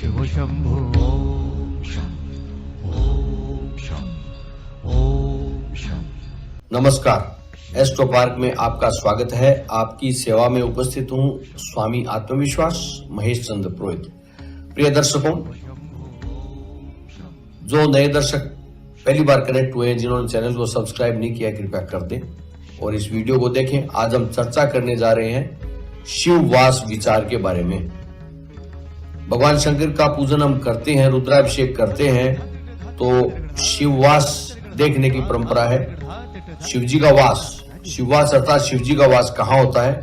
शिव शंभो ओम शं ओम शं ओम शं। नमस्कार, एस्ट्रो पार्क में आपका स्वागत है। आपकी सेवा में उपस्थित हूं स्वामी आत्मविश्वास महेश चंद्र पुरोहित। प्रिय दर्शकों, जो नए दर्शक पहली बार कनेक्ट हुए हैं, जिन्होंने चैनल को सब्सक्राइब नहीं किया, कृपया कर दें और इस वीडियो को देखें। आज हम चर्चा करने जा रहे हैं शिववास विचार के बारे में। भगवान शंकर का पूजन हम करते हैं, रुद्राभिषेक करते हैं, तो शिववास देखने की परंपरा है। शिवजी का वास, शिववास अर्थात शिवजी का वास कहाँ होता है,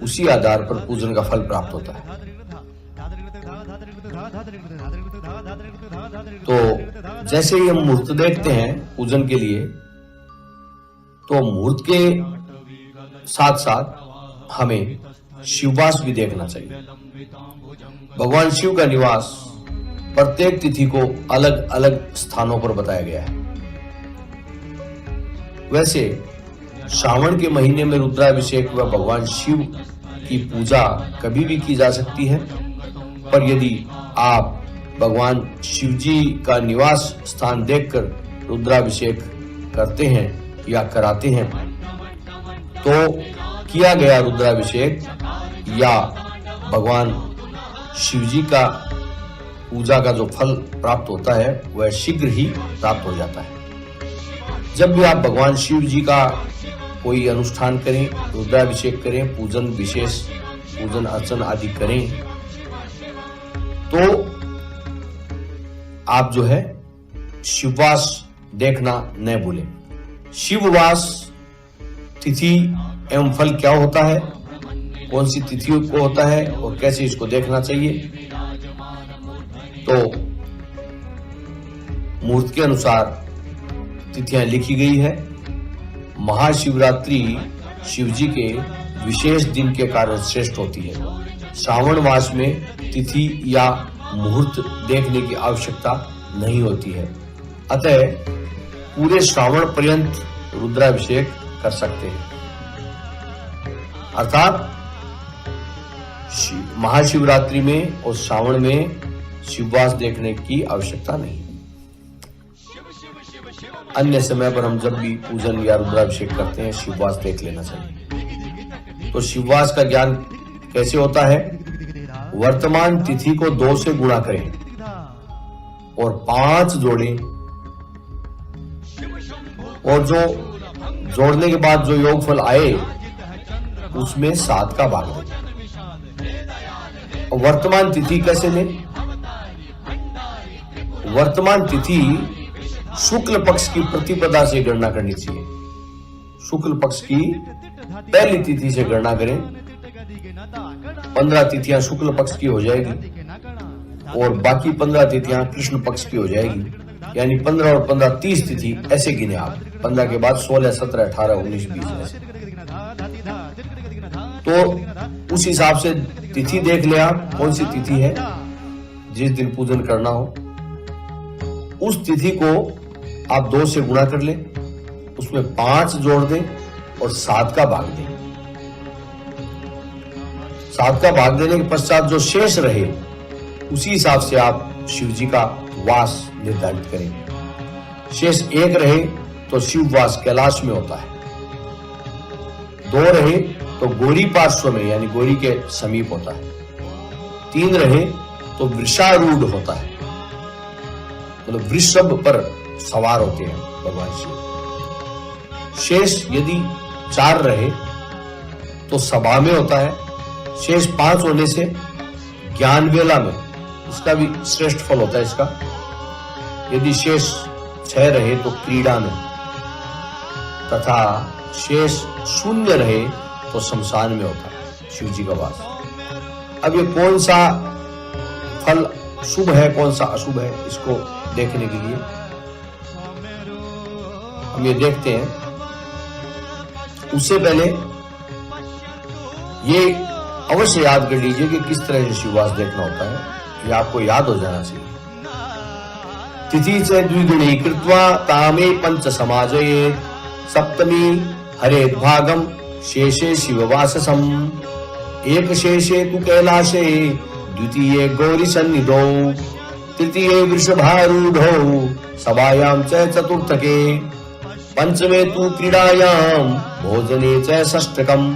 उसी आधार पर पूजन का फल प्राप्त होता है। तो जैसे ही हम मुहूर्त देखते हैं पूजन के लिए, तो मुहूर्त के साथ साथ हमें शिववास भी देखना चाहिए। भगवान शिव का निवास प्रत्येक तिथि को अलग अलग स्थानों पर बताया गया है। वैसे श्रावण के महीने में रुद्राभिषेक व भगवान शिव की पूजा कभी भी की जा सकती है, पर यदि आप भगवान शिव जी का निवास स्थान देखकर रुद्राभिषेक करते हैं या कराते हैं, तो किया गया रुद्राभिषेक या भगवान शिवजी का पूजा का जो फल प्राप्त होता है वह शीघ्र ही प्राप्त हो जाता है। जब भी आप भगवान शिव जी का कोई अनुष्ठान करें, रुद्राभिषेक करें, पूजन विशेष पूजन अर्चन आदि करें, तो आप जो है शिववास देखना न भूलें। शिववास तिथि एवं फल क्या होता है, कौन सी तिथियों को होता है और कैसे इसको देखना चाहिए, तो मुहूर्त के अनुसार तिथियां लिखी गई है। महाशिवरात्रि शिवजी के विशेष दिन के कारण श्रेष्ठ होती है। श्रावण मास में तिथि या मुहूर्त देखने की आवश्यकता नहीं होती है, अतः पूरे श्रावण पर्यंत रुद्राभिषेक कर सकते हैं। अर्थात महाशिवरात्रि में और श्रावण में शिववास देखने की आवश्यकता नहीं। अन्य समय पर हम जब भी पूजन या रुद्राभिषेक करते हैं, शिववास देख लेना चाहिए। तो शिववास का ज्ञान कैसे होता है? वर्तमान तिथि को 2 से गुणा करें और 5 जोड़ें, और जो जोड़ने के बाद जो योगफल आए उसमें 7 का भाग दें। वर्तमान तिथि कैसे लें? वर्तमान तिथि शुक्ल पक्ष की प्रतिपदा से गणना करनी चाहिए। शुक्ल पक्ष की पहली तिथि से गणना करें। 15 तिथियां शुक्ल पक्ष की हो जाएगी और बाकी 15 तिथियां कृष्ण पक्ष की हो जाएगी। यानी 15 और 15 30 तिथि ऐसे गिने आप। 15 के बाद 16, 17, 18, 19, 20 ऐसे। तो उस हिसाब से तिथि देख ले आप, कौन सी तिथि है जिस दिन पूजन करना हो। उस तिथि को आप 2 से गुणा कर लें, उसमें 5 जोड़ दें और 7 का भाग दें। 7 का भाग देने के पश्चात जो शेष रहे, उसी हिसाब से आप शिव जी का वास निर्धारित करें। शेष 1 रहे तो शिववास कैलाश में होता है, 2 रहे तो गौरी पार्श्व में यानी गौरी के समीप होता है, 3 रहे तो वृषारूढ़ होता है, मतलब वृषभ पर सवार होते हैं भगवान शिव। शेष यदि 4 रहे तो सभा में होता है। शेष 5 होने से ज्ञान वेला में, इसका भी श्रेष्ठ फल होता है इसका। यदि शेष 6 रहे तो क्रीड़ा में, तथा शेष 0 रहे तो शमशान में होता है शिव जी का वास। अब ये कौन सा फल शुभ है, कौन सा अशुभ है, इसको देखने के लिए हम ये देखते हैं। उससे पहले ये अवश्य याद कर लीजिए कि किस तरह से शिववास देखना होता है, ये आपको याद हो जाना चाहिए। तिथि से द्विगुणी कृत्वा तामे पंच समाजये सप्तमी हरेत भागम शेषे शिववाससम एक शेषे तु कैलाशे द्वितीये गौरी सन्निधौ तृतीये वृषभारूढौ सभायां च चतुर्थके पंचमे तु क्रीडायां भोजने च षष्ठकम्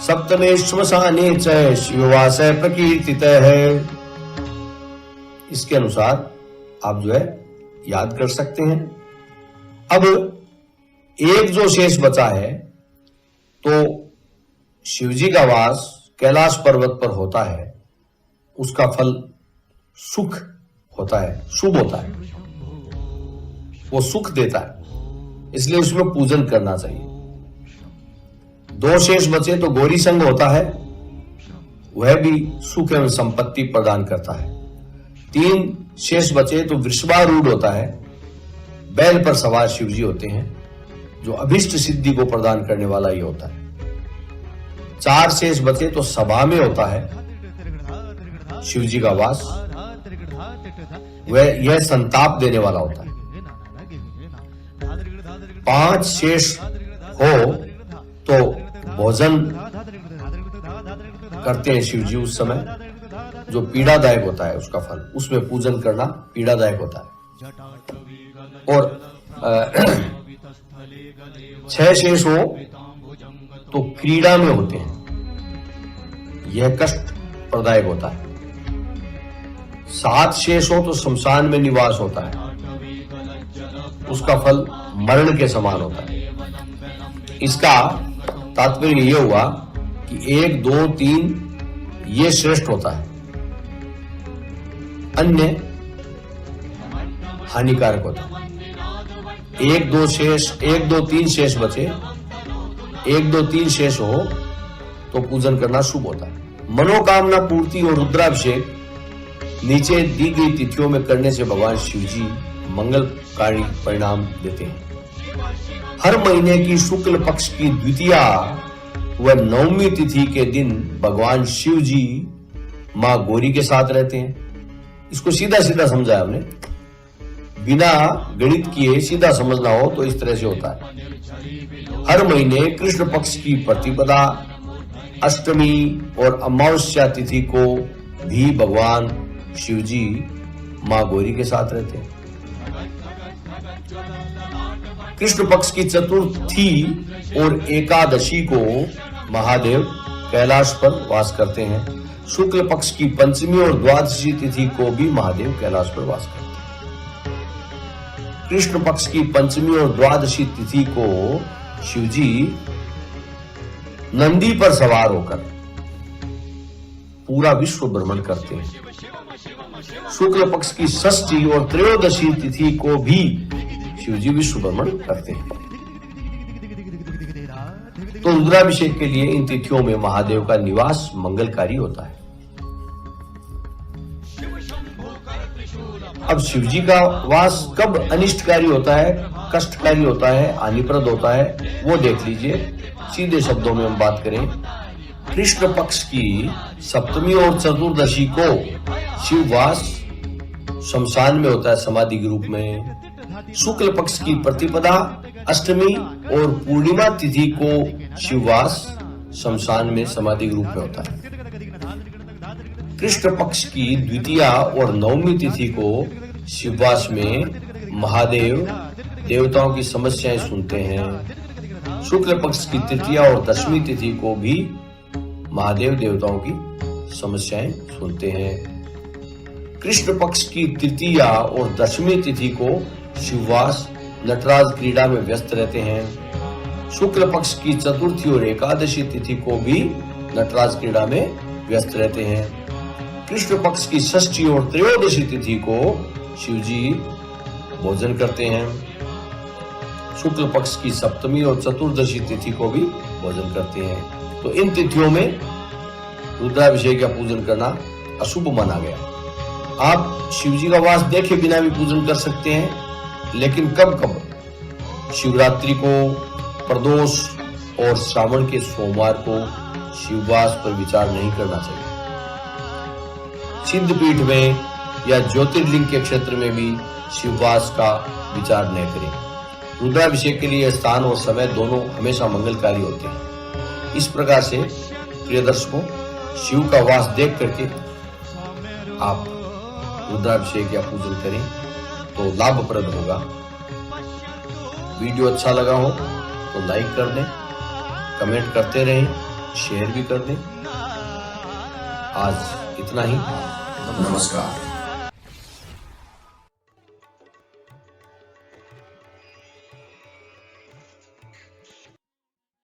सप्तमे श्मशाने च शिववास प्रकीर्तितः है। इसके अनुसार आप जो है याद कर सकते हैं। अब एक जो शेष बचा है, तो शिवजी का वास कैलाश पर्वत पर होता है, उसका फल सुख होता है, शुभ होता है, वो सुख देता है, इसलिए उसमें पूजन करना चाहिए। दो शेष बचे तो गौरी संग होता है, वह भी सुख एवं संपत्ति प्रदान करता है। तीन शेष बचे तो वृषभारूढ़ होता है, बैल पर सवार शिवजी होते हैं, जो अभिष्ट सिद्धि को प्रदान करने वाला ये होता है। चार शेष बचे तो सभा में होता है शिवजी का वास, वह यह संताप देने वाला होता है। पांच शेष हो तो भोजन करते हैं शिवजी उस समय, जो पीड़ादायक होता है उसका फल, उसमें पूजन करना पीड़ादायक होता है। और छह शेष हो तो क्रीड़ा में होते हैं, यह कष्ट प्रदायक होता है। सात शेष हो तो शमशान में निवास होता है, उसका फल मरण के समान होता है। इसका तात्पर्य यह हुआ कि 1, 2, 3 ये श्रेष्ठ होता है, अन्य हानिकारक होता है। 1, 2, 3 शेष बचे, 1, 2, 3 शेष हो तो पूजन करना शुभ होता है। मनोकामना पूर्ति और रुद्राभिषेक नीचे दी गई तिथियों में करने से भगवान शिवजी मंगलकारी परिणाम देते हैं। हर महीने की शुक्ल पक्ष की द्वितीया व नवमी तिथि के दिन भगवान शिव जी मां गौरी के साथ रहते हैं। इसको सीधा सीधा समझा हमने, बिना गणित किए सीधा समझना हो तो इस तरह से होता है। हर महीने कृष्ण पक्ष की प्रतिपदा, अष्टमी और अमावस्या तिथि को भी भगवान शिवजी मां गौरी के साथ रहते हैं। कृष्ण पक्ष की चतुर्थी और एकादशी को महादेव कैलाश पर वास करते हैं। शुक्ल पक्ष की पंचमी और द्वादशी तिथि को भी महादेव कैलाश पर वास करते हैं। कृष्ण पक्ष की पंचमी और द्वादशी तिथि को शिवजी नंदी पर सवार होकर पूरा विश्व भ्रमण करते हैं। शुक्ल पक्ष की षष्ठी और त्रयोदशी तिथि को भी शिवजी विश्व भ्रमण करते हैं। तो रुद्राभिषेक के लिए इन तिथियों में महादेव का निवास मंगलकारी होता है। अब शिवजी का वास कब अनिष्टकारी होता है, कष्टकारी होता है, हानिप्रद होता है, वो देख लीजिए। सीधे शब्दों में हम बात करें, कृष्ण पक्ष की सप्तमी और चतुर्दशी को शिववास शमशान में होता है समाधि के रूप में। शुक्ल पक्ष की प्रतिपदा, अष्टमी और पूर्णिमा तिथि को शिववास शमशान में समाधि के रूप में होता है। कृष्ण पक्ष की द्वितीया और नवमी तिथि को शिववास में महादेव देवताओं की समस्याएं सुनते हैं। शुक्ल पक्ष की तृतीया और दशमी तिथि को भी महादेव देवताओं की समस्याएं सुनते हैं। कृष्ण पक्ष की तृतीया और दशमी तिथि को शिववास नटराज क्रीड़ा में व्यस्त रहते हैं। शुक्ल पक्ष की चतुर्थी और एकादशी तिथि को भी नटराज क्रीड़ा में व्यस्त रहते हैं। कृष्ण पक्ष की षष्ठी और त्रयोदशी तिथि को शिवजी भोजन करते हैं। शुक्ल पक्ष की सप्तमी और चतुर्दशी तिथि को भी भोजन करते हैं। तो इन तिथियों में रुद्राभिषेक का पूजन करना अशुभ माना गया। आप शिवजी का वास देखे बिना भी पूजन कर सकते हैं, लेकिन कब कब? शिवरात्रि को, प्रदोष और श्रावण के सोमवार को शिववास पर विचार नहीं करना चाहिए। सिद्धपीठ में या ज्योतिर्लिंग के क्षेत्र में भी शिववास का विचार न करें। रुद्राभिषेक के लिए स्थान और समय दोनों हमेशा मंगलकारी होते हैं। इस प्रकार से प्रिय दर्शकों, शिव का वास देख करके आप रुद्राभिषेक या पूजन करें तो लाभप्रद होगा। वीडियो अच्छा लगा हो तो लाइक कर दें, कमेंट करते रहें, शेयर भी कर दें। आज इतना ही, नमस्कार।